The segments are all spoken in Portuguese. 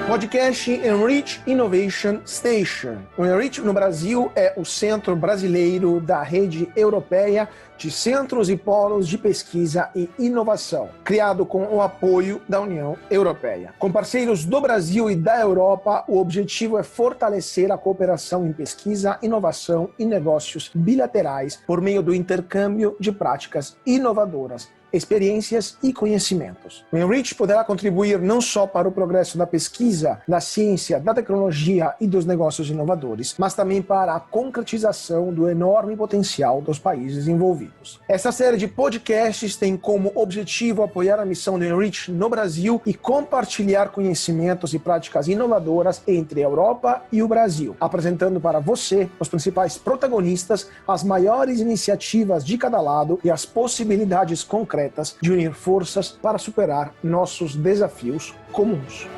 Podcast Enrich Innovation Station. O Enrich no Brasil é o centro brasileiro da rede europeia de centros e polos de pesquisa e inovação, criado com o apoio da União Europeia. Com parceiros do Brasil e da Europa, o objetivo é fortalecer a cooperação em pesquisa, inovação e negócios bilaterais por meio do intercâmbio de práticas inovadoras, experiências e conhecimentos. O Enrich poderá contribuir não só para o progresso da pesquisa, da ciência, da tecnologia e dos negócios inovadores, mas também para a concretização do enorme potencial dos países envolvidos. Essa série de podcasts tem como objetivo apoiar a missão do Enrich no Brasil e compartilhar conhecimentos e práticas inovadoras entre a Europa e o Brasil, apresentando para você os principais protagonistas, as maiores iniciativas de cada lado e as possibilidades concretas de unir forças para superar nossos desafios comuns.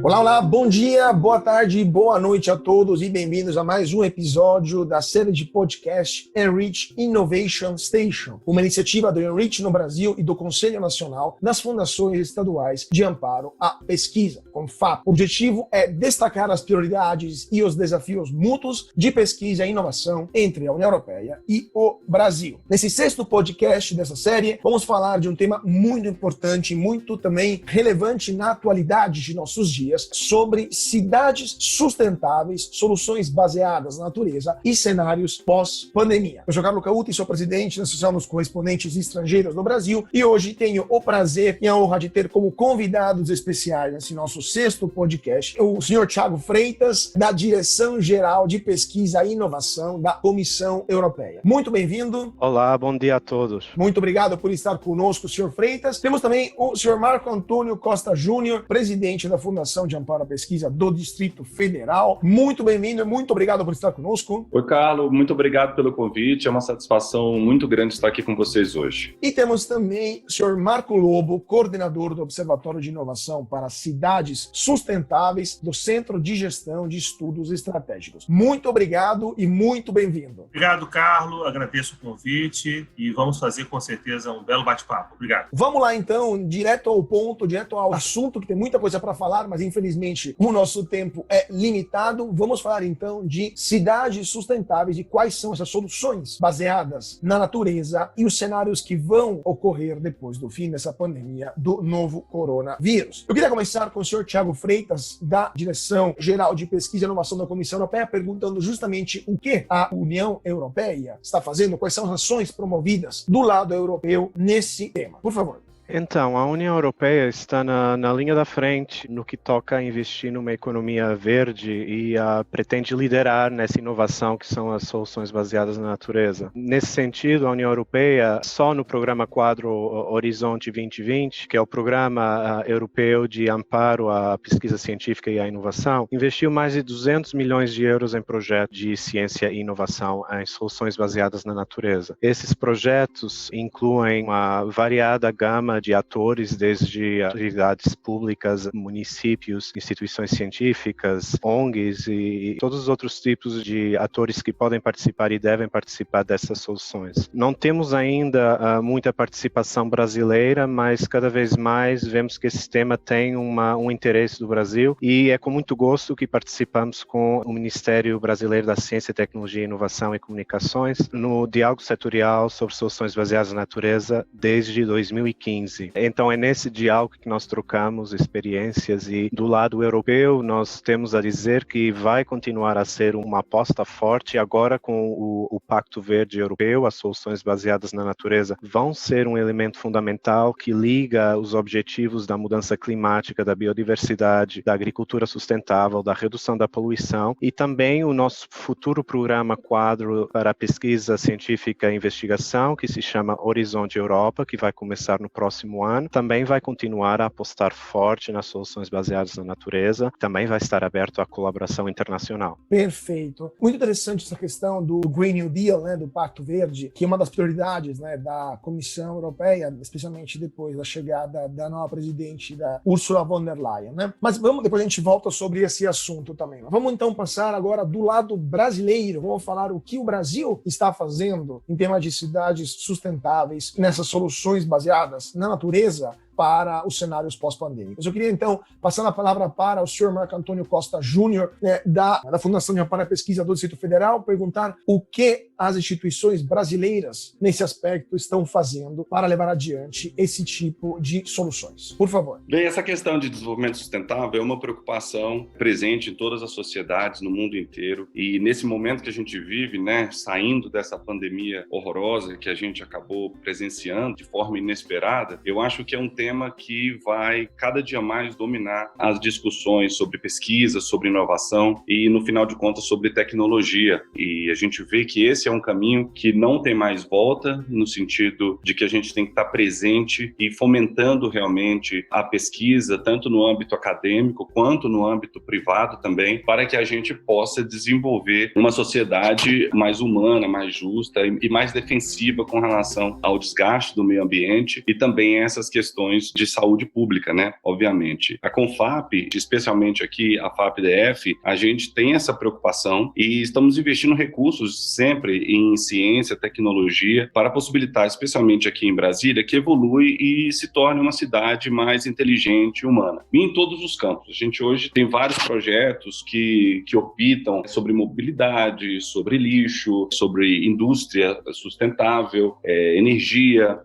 Olá, bom dia, boa tarde, boa noite a todos e bem-vindos a mais um episódio da série de podcast Enrich Innovation Station, uma iniciativa do Enrich no Brasil e do Conselho Nacional das Fundações Estaduais de Amparo à Pesquisa, CONFAP. O objetivo é destacar as prioridades e os desafios mútuos de pesquisa e inovação entre a União Europeia e o Brasil. Nesse sexto podcast dessa série, vamos falar de um tema muito importante e muito também relevante na atualidade de nossos dias, sobre cidades sustentáveis, soluções baseadas na natureza e cenários pós-pandemia. Eu sou Carlos Cauti, sou presidente da Associação dos Correspondentes Estrangeiros no Brasil e hoje tenho o prazer e a honra de ter como convidados especiais nesse nosso sexto podcast o senhor Thiago Freitas, da Direção-Geral de Pesquisa e Inovação da Comissão Europeia. Muito bem-vindo. Olá, bom dia a todos. Muito obrigado por estar conosco, senhor Freitas. Temos também o senhor Marco Antônio Costa Júnior, presidente da Fundação de Amparo à Pesquisa do Distrito Federal. Muito bem-vindo e muito obrigado por estar conosco. Oi, Carlos, muito obrigado pelo convite. É uma satisfação muito grande estar aqui com vocês hoje. E temos também o senhor Marco Lobo, coordenador do Observatório de Inovação para Cidades Sustentáveis do Centro de Gestão de Estudos Estratégicos. Muito obrigado e muito bem-vindo. Obrigado, Carlos. Agradeço o convite e vamos fazer com certeza um belo bate-papo. Obrigado. Vamos lá, então, direto ao ponto, direto ao assunto, que tem muita coisa para falar, mas infelizmente o nosso tempo é limitado. Vamos falar então de cidades sustentáveis e quais são essas soluções baseadas na natureza e os cenários que vão ocorrer depois do fim dessa pandemia do novo coronavírus. Eu queria começar com o senhor Thiago Freitas, da Direção-Geral de Pesquisa e Inovação da Comissão Europeia, perguntando justamente o que a União Europeia está fazendo, quais são as ações promovidas do lado europeu nesse tema. Por favor. Então, a União Europeia está na linha da frente no que toca a investir numa economia verde e pretende liderar nessa inovação que são as soluções baseadas na natureza. Nesse sentido, a União Europeia, só no programa quadro Horizonte 2020, que é o programa europeu de amparo à pesquisa científica e à inovação, investiu mais de 200 milhões de euros em projetos de ciência e inovação em soluções baseadas na natureza. Esses projetos incluem uma variada gama de atores, desde autoridades públicas, municípios, instituições científicas, ONGs e todos os outros tipos de atores que podem participar e devem participar dessas soluções. Não temos ainda muita participação brasileira, mas cada vez mais vemos que esse tema tem um interesse do Brasil e é com muito gosto que participamos com o Ministério Brasileiro da Ciência, Tecnologia, Inovação e Comunicações no diálogo setorial sobre soluções baseadas na natureza desde 2015. Então é nesse diálogo que nós trocamos experiências e do lado europeu nós temos a dizer que vai continuar a ser uma aposta forte agora com o Pacto Verde Europeu. As soluções baseadas na natureza vão ser um elemento fundamental que liga os objetivos da mudança climática, da biodiversidade, da agricultura sustentável, da redução da poluição e também o nosso futuro programa quadro para a pesquisa científica e investigação que se chama Horizonte Europa, que vai começar no próximo ano, também vai continuar a apostar forte nas soluções baseadas na natureza, também vai estar aberto à colaboração internacional. Perfeito. Muito interessante essa questão do Green New Deal, né, do Pacto Verde, que é uma das prioridades, né, da Comissão Europeia, especialmente depois da chegada da nova presidente, da Ursula von der Leyen, né? Mas depois a gente volta sobre esse assunto também. Vamos então passar agora do lado brasileiro, vamos falar o que o Brasil está fazendo em temas de cidades sustentáveis, nessas soluções baseadas na natureza, para os cenários pós-pandêmicos. Eu queria, então, passar a palavra para o senhor Marco Antônio Costa Júnior, da Fundação de Amparo à Pesquisa do Distrito Federal, perguntar o que as instituições brasileiras, nesse aspecto, estão fazendo para levar adiante esse tipo de soluções. Por favor. Bem, essa questão de desenvolvimento sustentável é uma preocupação presente em todas as sociedades no mundo inteiro, e nesse momento que a gente vive, saindo dessa pandemia horrorosa que a gente acabou presenciando de forma inesperada, eu acho que é um tema que vai cada dia mais dominar as discussões sobre pesquisa, sobre inovação e, no final de contas, sobre tecnologia. E a gente vê que esse é um caminho que não tem mais volta, no sentido de que a gente tem que estar presente e fomentando realmente a pesquisa, tanto no âmbito acadêmico quanto no âmbito privado também, para que a gente possa desenvolver uma sociedade mais humana, mais justa e mais defensiva com relação ao desgaste do meio ambiente e também essas questões de saúde pública, obviamente. A CONFAP, especialmente aqui a FAPDF, a gente tem essa preocupação e estamos investindo recursos sempre em ciência, tecnologia, para possibilitar, especialmente aqui em Brasília, que evolui e se torne uma cidade mais inteligente e humana. E em todos os campos. A gente hoje tem vários projetos que orbitam sobre mobilidade, sobre lixo, sobre indústria sustentável, energia,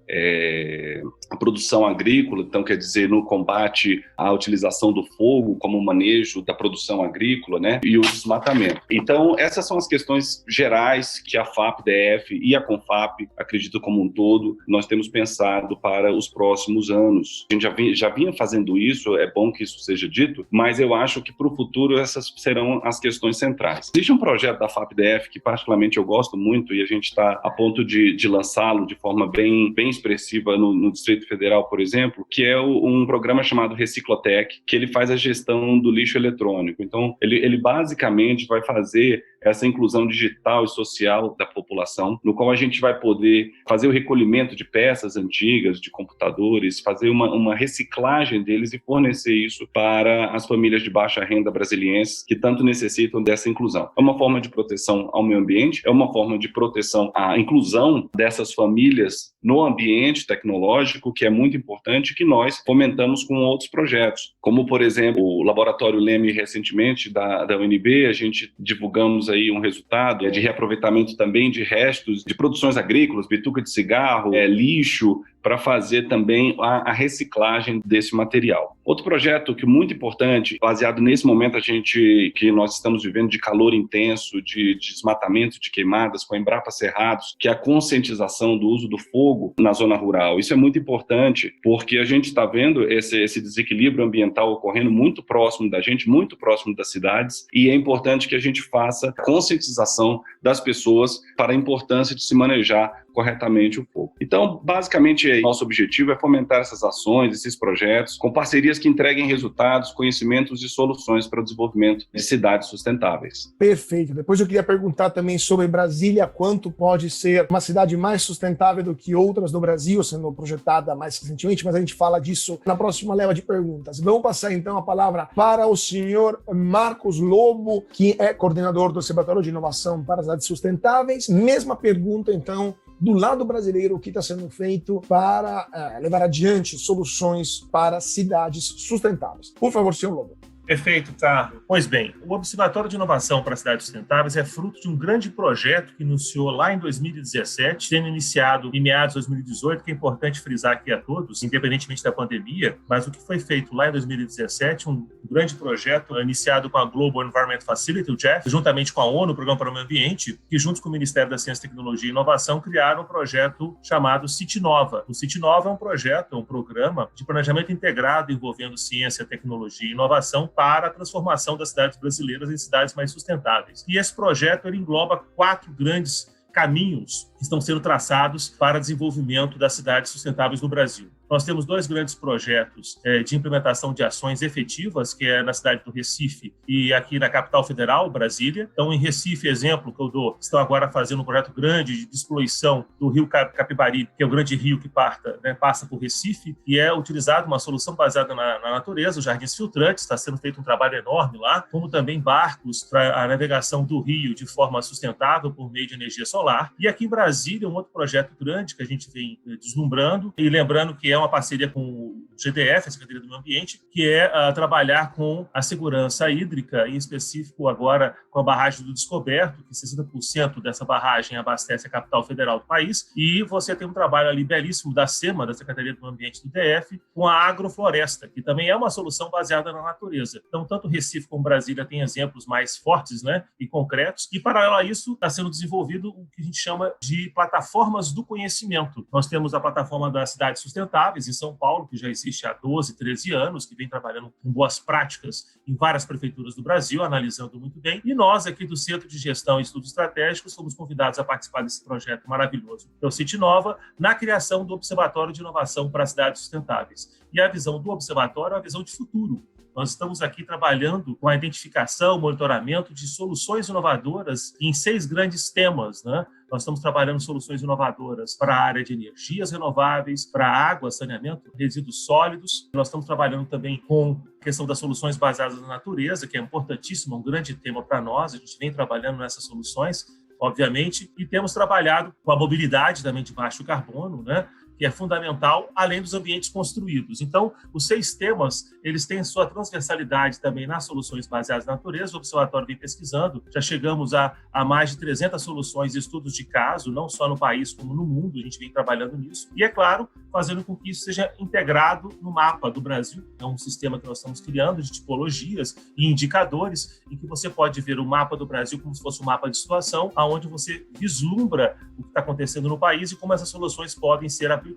a produção agrícola, então quer dizer, no combate à utilização do fogo como manejo da produção agrícola, e o desmatamento. Então, essas são as questões gerais que a FAPDF e a CONFAP, acredito como um todo, nós temos pensado para os próximos anos. A gente já vinha fazendo isso, é bom que isso seja dito, mas eu acho que para o futuro essas serão as questões centrais. Existe um projeto da FAPDF que particularmente eu gosto muito e a gente está a ponto de lançá-lo de forma bem expressiva no Distrito Federal, por exemplo, que é um programa chamado Reciclotec, que ele faz a gestão do lixo eletrônico. Então, ele basicamente vai fazer essa inclusão digital e social da população, no qual a gente vai poder fazer o recolhimento de peças antigas, de computadores, fazer uma reciclagem deles e fornecer isso para as famílias de baixa renda brasilienses que tanto necessitam dessa inclusão. É uma forma de proteção ao meio ambiente, é uma forma de proteção à inclusão dessas famílias no ambiente tecnológico, que é muito importante, que nós fomentamos com outros projetos, como, por exemplo, o Laboratório Leme, recentemente, da UNB, a gente divulgamos aí um resultado de reaproveitamento também de restos de produções agrícolas, bituca de cigarro, lixo, para fazer também a reciclagem desse material. Outro projeto que é muito importante, baseado nesse momento que nós estamos vivendo de calor intenso, de desmatamento, de queimadas, com a Embrapa Cerrados, que é a conscientização do uso do fogo na zona rural. Isso é muito importante, porque a gente está vendo esse desequilíbrio ambiental ocorrendo muito próximo da gente, muito próximo das cidades, e é importante que a gente faça conscientização das pessoas para a importância de se manejar corretamente o fogo. Então, basicamente, nosso objetivo é fomentar essas ações, esses projetos, com parcerias que entreguem resultados, conhecimentos e soluções para o desenvolvimento de cidades sustentáveis. Perfeito. Depois eu queria perguntar também sobre Brasília, quanto pode ser uma cidade mais sustentável do que outras do Brasil, sendo projetada mais recentemente, mas a gente fala disso na próxima leva de perguntas. Vamos passar, então, a palavra para o senhor Marcos Lobo, que é coordenador do Observatório de Inovação para as Cidades Sustentáveis. Mesma pergunta, então, do lado brasileiro, o que está sendo feito para levar adiante soluções para cidades sustentáveis. Por favor, senhor Lobo. Perfeito, Carlos. Pois bem, o Observatório de Inovação para Cidades Sustentáveis é fruto de um grande projeto que iniciou lá em 2017, sendo iniciado em meados de 2018, que é importante frisar aqui a todos, independentemente da pandemia, mas o que foi feito lá em 2017, um grande projeto iniciado com a Global Environment Facility, o GEF, juntamente com a ONU, o Programa para o Meio Ambiente, que junto com o Ministério da Ciência, Tecnologia e Inovação criaram um projeto chamado CityNova. O CityNova é um projeto, um programa de planejamento integrado envolvendo ciência, tecnologia e inovação para a transformação das cidades brasileiras em cidades mais sustentáveis. E esse projeto ele engloba 4 grandes caminhos que estão sendo traçados para desenvolvimento das cidades sustentáveis no Brasil. Nós temos 2 grandes projetos de implementação de ações efetivas, que é na cidade do Recife e aqui na capital federal, Brasília. Então, em Recife, exemplo que eu dou, estão agora fazendo um projeto grande de despoluição do rio Capibaribe, que é o grande rio que passa por Recife, e é utilizada uma solução baseada na natureza, os jardins filtrantes, está sendo feito um trabalho enorme lá, como também barcos para a navegação do rio de forma sustentável por meio de energia solar. E aqui em Brasília, um outro projeto grande que a gente vem deslumbrando, e lembrando que é uma parceria com o GDF, a Secretaria do Meio Ambiente, que é trabalhar com a segurança hídrica, em específico agora com a barragem do Descoberto, que 60% dessa barragem abastece a capital federal do país, e você tem um trabalho ali belíssimo da SEMA, da Secretaria do Meio Ambiente do DF, com a agrofloresta, que também é uma solução baseada na natureza. Então, tanto Recife como Brasília têm exemplos mais fortes, né, e concretos, e paralelo a isso está sendo desenvolvido o que a gente chama de plataformas do conhecimento. Nós temos a plataforma das cidades sustentáveis em São Paulo, que já existe há 12, 13 anos, que vem trabalhando com boas práticas em várias prefeituras do Brasil, analisando muito bem. E nós, aqui do Centro de Gestão e Estudos Estratégicos, fomos convidados a participar desse projeto maravilhoso, que é o CIT-Nova, na criação do Observatório de Inovação para Cidades Sustentáveis. E a visão do observatório é a visão de futuro. Nós estamos aqui trabalhando com a identificação, monitoramento de soluções inovadoras em 6 grandes temas, né? Nós estamos trabalhando soluções inovadoras para a área de energias renováveis, para água, saneamento, resíduos sólidos. Nós estamos trabalhando também com a questão das soluções baseadas na natureza, que é importantíssimo, um grande tema para nós. A gente vem trabalhando nessas soluções, obviamente, e temos trabalhado com a mobilidade também de baixo carbono, né? Que é fundamental, além dos ambientes construídos. Então, os 6 temas, eles têm sua transversalidade também nas soluções baseadas na natureza. O Observatório vem pesquisando, já chegamos a mais de 300 soluções e estudos de caso, não só no país como no mundo, a gente vem trabalhando nisso. E, é claro, fazendo com que isso seja integrado no mapa do Brasil. É um sistema que nós estamos criando de tipologias e indicadores, em que você pode ver o mapa do Brasil como se fosse um mapa de situação, onde você vislumbra o que está acontecendo no país e como essas soluções podem ser aplicadas.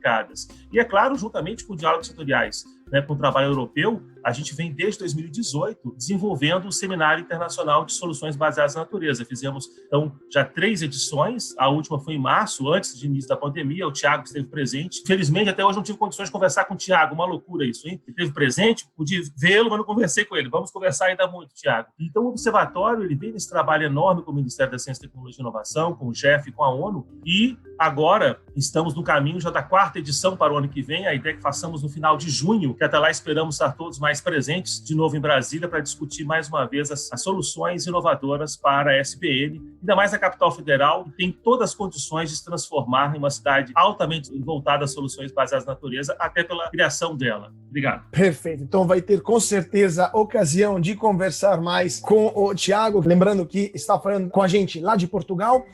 E, é claro, juntamente com diálogos setoriais, né, com o trabalho europeu, a gente vem desde 2018 desenvolvendo o Seminário Internacional de Soluções Baseadas na Natureza. Fizemos, então, já 3 edições, a última foi em março, antes do início da pandemia, o Tiago esteve presente. Felizmente, até hoje não tive condições de conversar com o Tiago, uma loucura isso, hein? Ele esteve presente, pude vê-lo, mas não conversei com ele. Vamos conversar ainda muito, Tiago. Então, o Observatório, ele vem nesse trabalho enorme com o Ministério da Ciência, Tecnologia e Inovação, com o GEF, com a ONU, e agora estamos no caminho já da 4ª edição para o ano que vem. A ideia é que façamos no final de junho, que até lá esperamos estar todos mais presentes, de novo em Brasília, para discutir mais uma vez as soluções inovadoras para a SBN, ainda mais a capital federal, que tem todas as condições de se transformar em uma cidade altamente voltada às soluções baseadas na natureza, até pela criação dela. Obrigado. Perfeito. Então vai ter com certeza ocasião de conversar mais com o Tiago, lembrando que está falando com a gente lá de Portugal.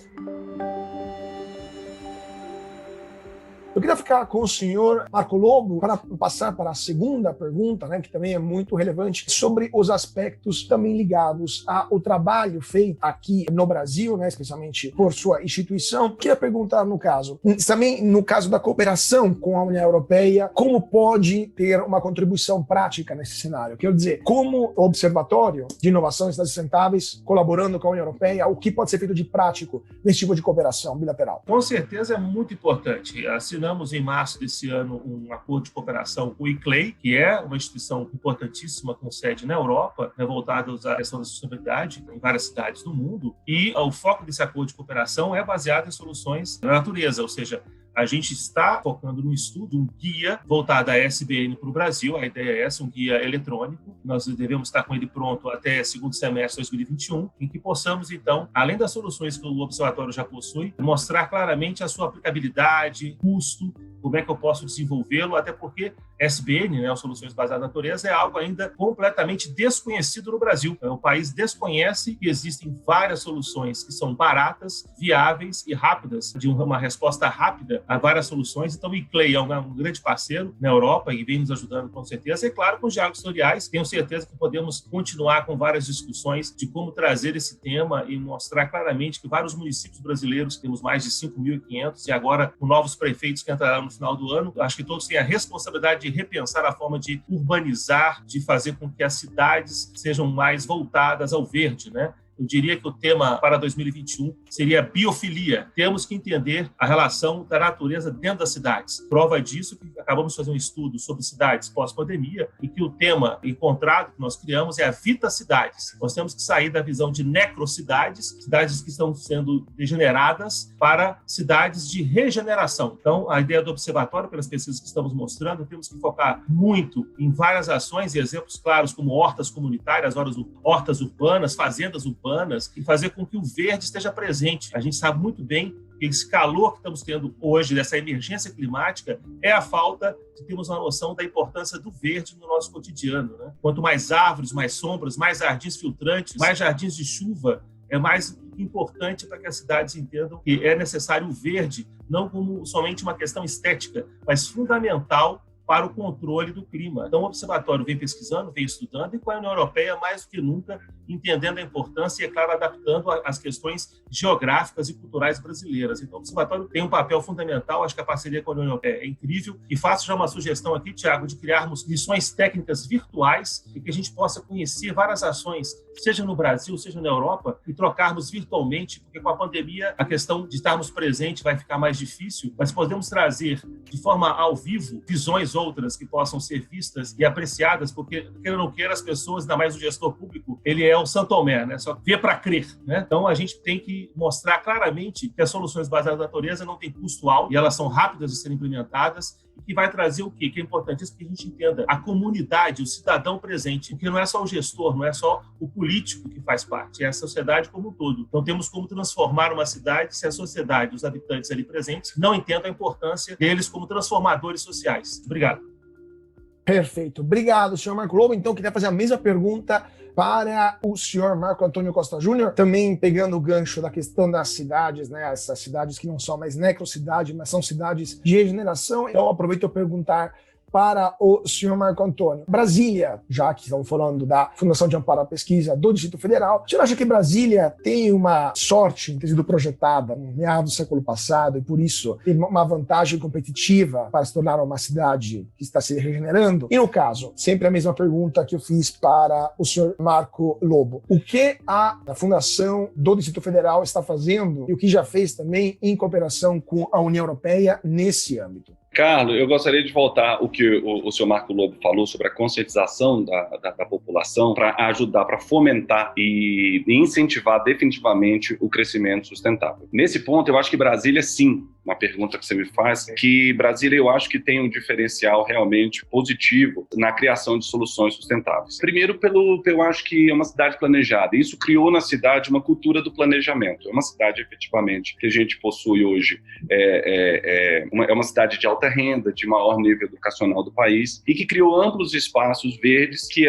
Eu queria ficar com o senhor Marco Lobo para passar para a segunda pergunta, né, que também é muito relevante, sobre os aspectos também ligados ao trabalho feito aqui no Brasil, né, especialmente por sua instituição. Eu queria perguntar também no caso da cooperação com a União Europeia, como pode ter uma contribuição prática nesse cenário? Quero dizer, como o Observatório de Inovação e Cidades Sustentáveis, colaborando com a União Europeia, o que pode ser feito de prático nesse tipo de cooperação bilateral? Com certeza é muito importante. Assinamos em março desse ano um acordo de cooperação com o ICLEI, que é uma instituição importantíssima com sede na Europa, né, voltada à questão da sustentabilidade em várias cidades do mundo. E o foco desse acordo de cooperação é baseado em soluções da natureza, ou seja, a gente está focando no estudo, um guia voltado à SBN para o Brasil. A ideia é essa, um guia eletrônico. Nós devemos estar com ele pronto até segundo semestre de 2021, em que possamos, então, além das soluções que o Observatório já possui, mostrar claramente a sua aplicabilidade, custo, como é que eu posso desenvolvê-lo, até porque SBN, né, Soluções Baseadas na Natureza, é algo ainda completamente desconhecido no Brasil. O país desconhece que existem várias soluções que são baratas, viáveis e rápidas, de uma resposta rápida a várias soluções. Então, o ICLEI é um grande parceiro na Europa e vem nos ajudando com certeza. E, claro, com os diálogos setoriais, tenho certeza que podemos continuar com várias discussões de como trazer esse tema e mostrar claramente que vários municípios brasileiros, temos mais de 5.500, e agora com novos prefeitos que entrarão no final do ano, acho que todos têm a responsabilidade de repensar a forma de urbanizar, de fazer com que as cidades sejam mais voltadas ao verde, né? Eu diria que o tema para 2021 seria biofilia. Temos que entender a relação da natureza dentro das cidades. Prova disso que acabamos de fazer um estudo sobre cidades pós-pandemia e que o tema encontrado que nós criamos é a vitacidades. Nós temos que sair da visão de necrocidades, cidades que estão sendo degeneradas, para cidades de regeneração. Então, a ideia do observatório, pelas pesquisas que estamos mostrando, temos que focar muito em várias ações e exemplos claros como hortas comunitárias, hortas urbanas, fazendas urbanas, e fazer com que o verde esteja presente. A gente sabe muito bem esse calor que estamos tendo hoje, dessa emergência climática, é a falta de termos uma noção da importância do verde no nosso cotidiano, né? Quanto mais árvores, mais sombras, mais jardins filtrantes, mais jardins de chuva, é mais importante para que as cidades entendam que é necessário o verde, não como somente uma questão estética, mas fundamental para o controle do clima. Então, o Observatório vem pesquisando, vem estudando, e com a União Europeia, mais do que nunca, entendendo a importância e, é claro, adaptando às questões geográficas e culturais brasileiras. Então, o Observatório tem um papel fundamental, acho que a parceria com a União Europeia é incrível, e faço já uma sugestão aqui, Tiago, de criarmos lições técnicas virtuais e que a gente possa conhecer várias ações, seja no Brasil, seja na Europa, e trocarmos virtualmente, porque com a pandemia a questão de estarmos presentes vai ficar mais difícil, mas podemos trazer de forma ao vivo visões outras que possam ser vistas e apreciadas, porque, queira ou não queira, as pessoas, ainda mais o gestor público, ele é o São Tomé, né? Só vê para crer, né? Então, a gente tem que mostrar claramente que as soluções baseadas na natureza não têm custo alto e elas são rápidas de serem implementadas, e que vai trazer o quê? Que é importantíssimo que a gente entenda a comunidade, o cidadão presente, porque não é só o gestor, não é só o político que faz parte, é a sociedade como um todo. Então, temos como transformar uma cidade se a sociedade, os habitantes ali presentes, não entendam a importância deles como transformadores sociais. Obrigado. Perfeito. Obrigado, senhor Marco Lobo. Então, eu queria fazer a mesma pergunta para o senhor Marco Antônio Costa Júnior, também pegando o gancho da questão das cidades, né? Essas cidades que não são mais necrocidades, mas são cidades de regeneração. Então, aproveito para perguntar para o senhor Marco Antônio. Brasília, já que estamos falando da Fundação de Amparo à Pesquisa do Distrito Federal, o senhor acha que Brasília tem uma sorte em ter sido projetada no meado do século passado e, por isso, tem uma vantagem competitiva para se tornar uma cidade que está se regenerando? E, no caso, sempre a mesma pergunta que eu fiz para o senhor Marco Lobo. O que a Fundação do Distrito Federal está fazendo e o que já fez também em cooperação com a União Europeia nesse âmbito? Carlos, eu gostaria de voltar o que o senhor Marco Lobo falou sobre a conscientização da população para ajudar, para fomentar e incentivar definitivamente o crescimento sustentável. Nesse ponto, eu acho que Brasília, sim, uma pergunta que você me faz, que Brasília eu acho que tem um diferencial realmente positivo na criação de soluções sustentáveis. Primeiro, eu acho que é uma cidade planejada. Isso criou na cidade uma cultura do planejamento. É uma cidade, efetivamente, que a gente possui hoje. É uma cidade de alta renda, de maior nível educacional do país, e que criou amplos espaços verdes que,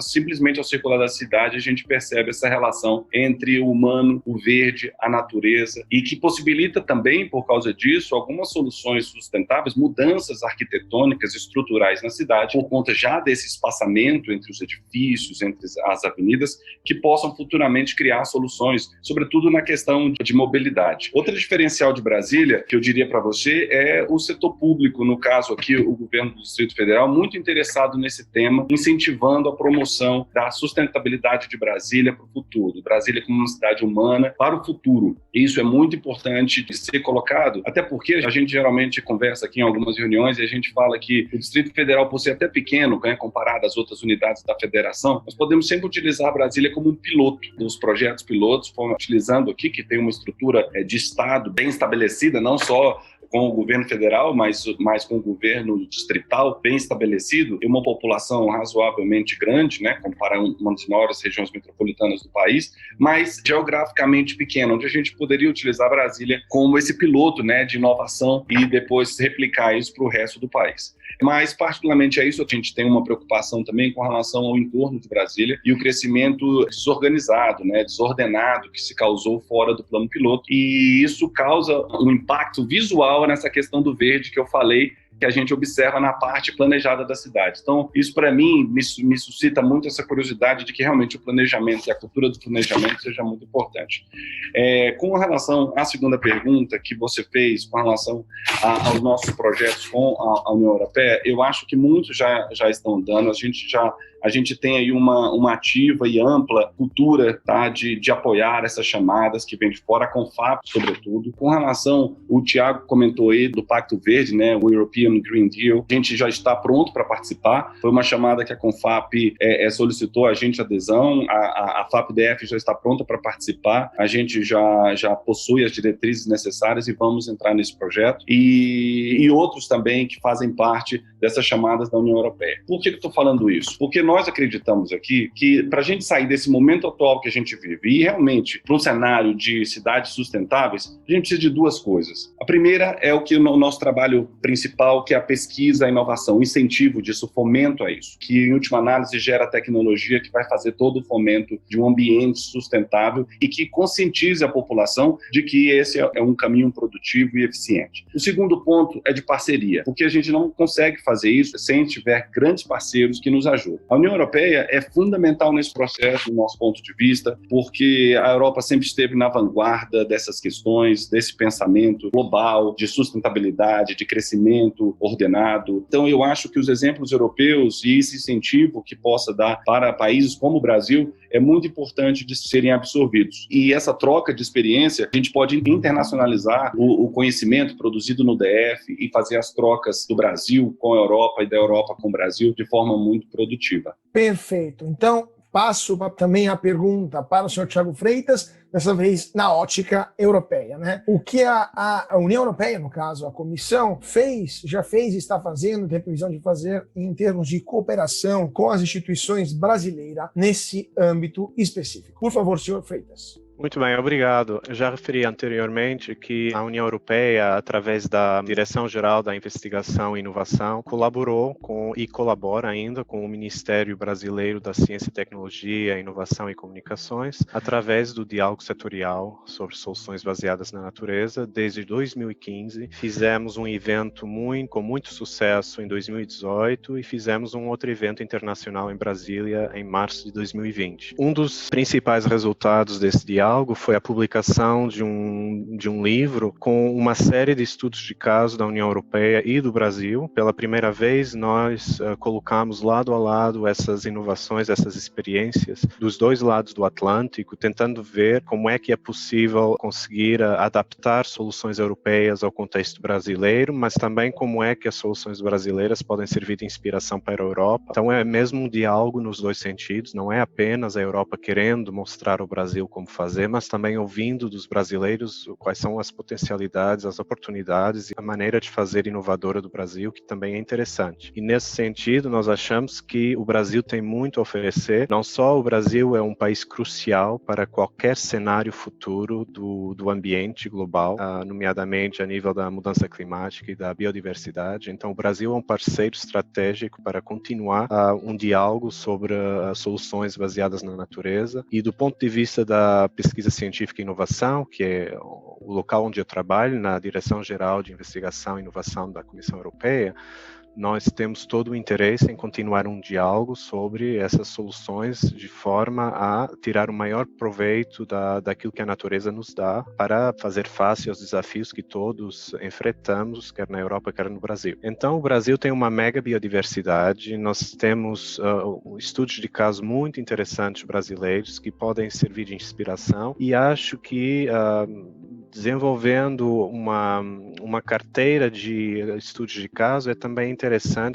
simplesmente ao circular da cidade, a gente percebe essa relação entre o humano, o verde, a natureza, e que possibilita também, por causa disso, algumas soluções sustentáveis, mudanças arquitetônicas e estruturais na cidade, por conta já desse espaçamento entre os edifícios, entre as avenidas, que possam futuramente criar soluções, sobretudo na questão de mobilidade. Outro diferencial de Brasília, que eu diria para você, é o setor público, no caso aqui, o governo do Distrito Federal, muito interessado nesse tema, incentivando a promoção da sustentabilidade de Brasília para o futuro. Brasília como uma cidade humana para o futuro. Isso é muito importante de ser colocado, até porque a gente geralmente conversa aqui em algumas reuniões e a gente fala que o Distrito Federal, por ser até pequeno, né, comparado às outras unidades da federação, nós podemos sempre utilizar a Brasília como um piloto dos projetos pilotos, utilizando aqui que tem uma estrutura de Estado bem estabelecida, não só com o governo federal, mas com o governo distrital bem estabelecido, e uma população razoavelmente grande, né, comparando uma das maiores regiões metropolitanas do país, mas geograficamente pequena, onde a gente poderia utilizar Brasília como esse piloto, né, de inovação e depois replicar isso para o resto do país. Mas, particularmente a isso, a gente tem uma preocupação também com relação ao entorno de Brasília e o crescimento desorganizado, né, desordenado que se causou fora do plano piloto, e isso causa um impacto visual nessa questão do verde que eu falei, que a gente observa na parte planejada da cidade. Então, isso para mim me suscita muito essa curiosidade de que realmente o planejamento e a cultura do planejamento seja muito importante. Com relação à segunda pergunta que você fez, com relação aos nossos projetos com a União Europeia, eu acho que muitos já estão dando, a gente tem aí uma ativa e ampla cultura, tá, de apoiar essas chamadas que vêm de fora, a Confap, sobretudo. Com relação, o Tiago comentou aí do Pacto Verde, né, o European Green Deal, a gente já está pronto para participar. Foi uma chamada que a Confap solicitou a gente adesão, a FAPDF já está pronta para participar, a gente já possui as diretrizes necessárias e vamos entrar nesse projeto. E outros também que fazem parte dessas chamadas da União Europeia. Por que eu estou falando isso? Porque nós acreditamos aqui que para a gente sair desse momento atual que a gente vive e realmente para um cenário de cidades sustentáveis, a gente precisa de duas coisas. A primeira é o que o nosso trabalho principal, que é a pesquisa, a inovação, o incentivo disso, fomento a isso, que em última análise gera tecnologia que vai fazer todo o fomento de um ambiente sustentável e que conscientize a população de que esse é um caminho produtivo e eficiente. O segundo ponto é de parceria, porque a gente não consegue fazer isso sem tiver grandes parceiros que nos ajudem. A União Europeia é fundamental nesse processo, do nosso ponto de vista, porque a Europa sempre esteve na vanguarda dessas questões, desse pensamento global, de sustentabilidade, de crescimento ordenado. Então, eu acho que os exemplos europeus e esse incentivo que possa dar para países como o Brasil é muito importante de serem absorvidos. E essa troca de experiência, a gente pode internacionalizar o conhecimento produzido no DF e fazer as trocas do Brasil com a Europa e da Europa com o Brasil de forma muito produtiva. Perfeito. Então, passo também a pergunta para o senhor Thiago Freitas, dessa vez na ótica europeia, né? O que a União Europeia, no caso, a Comissão, já fez e está fazendo, tem previsão de fazer em termos de cooperação com as instituições brasileiras nesse âmbito específico. Por favor, senhor Freitas. Muito bem, obrigado. Eu já referi anteriormente que a União Europeia, através da Direção-Geral da Investigação e Inovação, colaborou e colabora ainda com o Ministério Brasileiro da Ciência e Tecnologia, Inovação e Comunicações, através do diálogo setorial sobre soluções baseadas na natureza. Desde 2015, fizemos um evento com muito sucesso em 2018 e fizemos um outro evento internacional em Brasília em março de 2020. Um dos principais resultados desse diálogo foi a publicação de um livro com uma série de estudos de caso da União Europeia e do Brasil. Pela primeira vez, nós colocamos lado a lado essas inovações, essas experiências dos dois lados do Atlântico, tentando ver como é que é possível conseguir adaptar soluções europeias ao contexto brasileiro, mas também como é que as soluções brasileiras podem servir de inspiração para a Europa. Então é mesmo um diálogo nos dois sentidos, não é apenas a Europa querendo mostrar ao Brasil como fazer, mas também ouvindo dos brasileiros quais são as potencialidades, as oportunidades e a maneira de fazer inovadora do Brasil, que também é interessante. E nesse sentido, nós achamos que o Brasil tem muito a oferecer. Não só o Brasil é um país crucial para qualquer cenário futuro do ambiente global, nomeadamente a nível da mudança climática e da biodiversidade. Então, o Brasil é um parceiro estratégico para continuar um diálogo sobre soluções baseadas na natureza. E do ponto de vista da pesquisa científica e inovação, que é o local onde eu trabalho, na Direção-Geral de Investigação e Inovação da Comissão Europeia, nós temos todo o interesse em continuar um diálogo sobre essas soluções de forma a tirar o maior proveito daquilo que a natureza nos dá para fazer face aos desafios que todos enfrentamos, quer na Europa, quer no Brasil. Então, o Brasil tem uma mega biodiversidade, nós temos estudos de casos muito interessantes brasileiros que podem servir de inspiração e acho que desenvolvendo uma carteira de estudos de caso é também interessante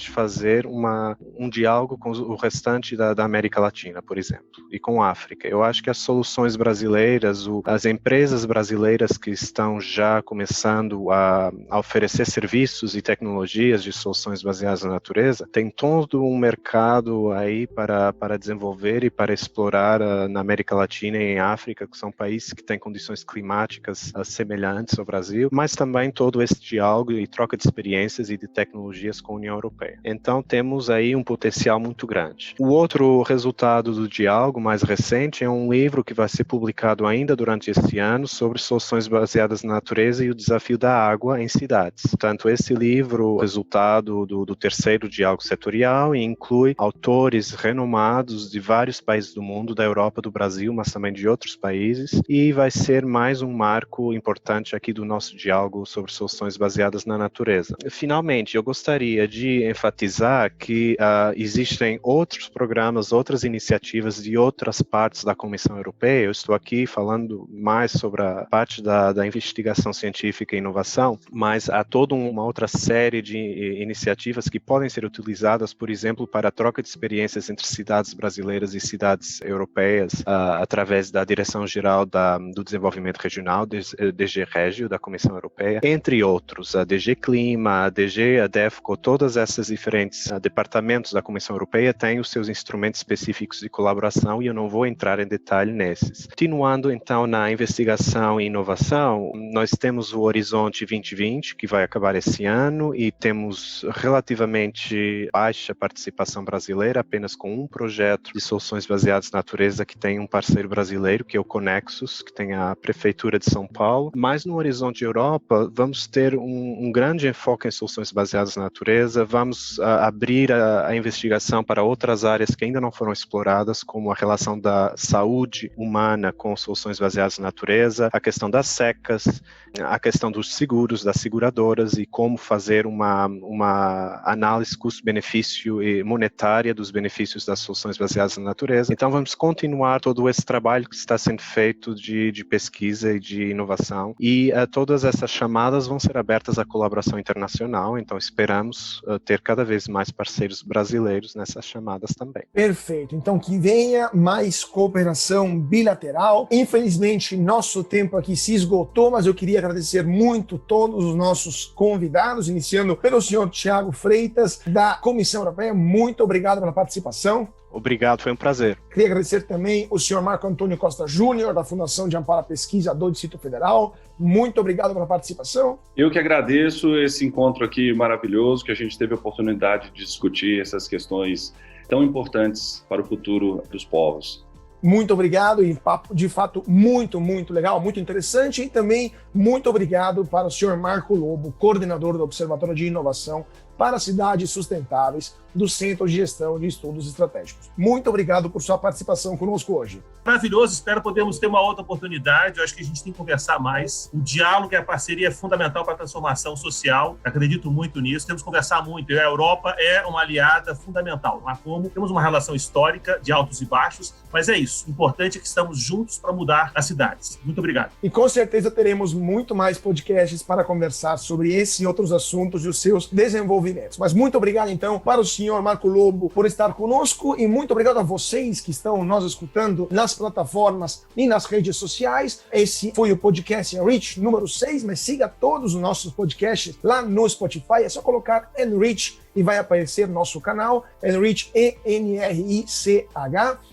fazer um diálogo com o restante da América Latina, por exemplo, e com a África. Eu acho que as soluções brasileiras, as empresas brasileiras que estão já começando a oferecer serviços e tecnologias de soluções baseadas na natureza, tem todo um mercado aí para desenvolver e para explorar na América Latina e em África, que são países que têm condições climáticas semelhantes ao Brasil, mas também todo esse diálogo e troca de experiências e de tecnologias com a União Europeia. Então temos aí um potencial muito grande. O outro resultado do diálogo mais recente é um livro que vai ser publicado ainda durante esse ano sobre soluções baseadas na natureza e o desafio da água em cidades. Portanto, esse livro é resultado do terceiro diálogo setorial e inclui autores renomados de vários países do mundo, da Europa, do Brasil, mas também de outros países, e vai ser mais um marco importante aqui do nosso diálogo sobre soluções baseadas na natureza. Finalmente, eu gostaria de enfatizar que existem outros programas, outras iniciativas de outras partes da Comissão Europeia. Eu estou aqui falando mais sobre a parte da investigação científica e inovação, mas há toda uma outra série de iniciativas que podem ser utilizadas, por exemplo, para a troca de experiências entre cidades brasileiras e cidades europeias, através da Direção-Geral do Desenvolvimento Regional, DG Regio da Comissão Europeia, entre outros, a DG Clima, a DG, a DEFCO, todas essas diferentes departamentos da Comissão Europeia têm os seus instrumentos específicos de colaboração e eu não vou entrar em detalhe nesses. Continuando então na investigação e inovação, nós temos o Horizonte 2020, que vai acabar esse ano, e temos relativamente baixa participação brasileira, apenas com um projeto de soluções baseadas na natureza que tem um parceiro brasileiro, que é o Conexus, que tem a Prefeitura de São Paulo. Mas no Horizonte Europa, vamos ter um grande enfoque em soluções baseadas na natureza, vamos abrir a investigação para outras áreas que ainda não foram exploradas, como a relação da saúde humana com soluções baseadas na natureza, a questão das secas, a questão dos seguros, das seguradoras e como fazer uma análise custo-benefício e monetária dos benefícios das soluções baseadas na natureza. Então vamos continuar todo esse trabalho que está sendo feito de pesquisa e de inovação e todas essas chamadas vão ser abertas à colaboração internacional, então esperamos ter cada vez mais parceiros brasileiros nessas chamadas também. Perfeito, então que venha mais cooperação bilateral. Infelizmente, nosso tempo aqui se esgotou, mas eu queria agradecer muito todos os nossos convidados, iniciando pelo senhor Thiago Freitas, da Comissão Europeia. Muito obrigado pela participação. Obrigado, foi um prazer. Queria agradecer também o senhor Marco Antônio Costa Júnior, da Fundação de Amparo à Pesquisa do Distrito Federal. Muito obrigado pela participação. Eu que agradeço esse encontro aqui maravilhoso, que a gente teve a oportunidade de discutir essas questões tão importantes para o futuro dos povos. Muito obrigado e papo de fato muito legal, muito interessante. E também muito obrigado para o senhor Marco Lobo, coordenador do Observatório de Inovação para Cidades Sustentáveis do Centro de Gestão de Estudos Estratégicos. Muito obrigado por sua participação conosco hoje. Maravilhoso, espero podermos ter uma outra oportunidade. Eu acho que a gente tem que conversar mais. O diálogo e a parceria é fundamental para a transformação social. Acredito muito nisso. Temos que conversar muito. A Europa é uma aliada fundamental. Não há como. Temos uma relação histórica de altos e baixos, mas é isso. O importante é que estamos juntos para mudar as cidades. Muito obrigado. E com certeza teremos muito mais podcasts para conversar sobre esse e outros assuntos e os seus desenvolvimentos. Mas muito obrigado, então, para o senhor Marco Lobo por estar conosco e muito obrigado a vocês que estão nos escutando nas plataformas e nas redes sociais. Esse foi o podcast Enrich número 6, mas siga todos os nossos podcasts lá no Spotify. É só colocar Enrich e vai aparecer nosso canal, Enrich, ENRICH,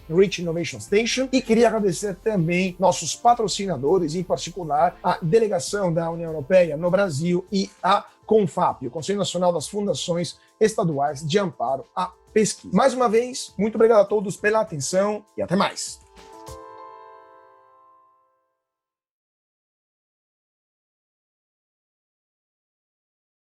Enrich Innovation Station. E queria agradecer também nossos patrocinadores, em particular a Delegação da União Europeia no Brasil e a CONFAP, o Conselho Nacional das Fundações Estaduais de Amparo à Pesquisa. Mais uma vez, muito obrigado a todos pela atenção e até mais.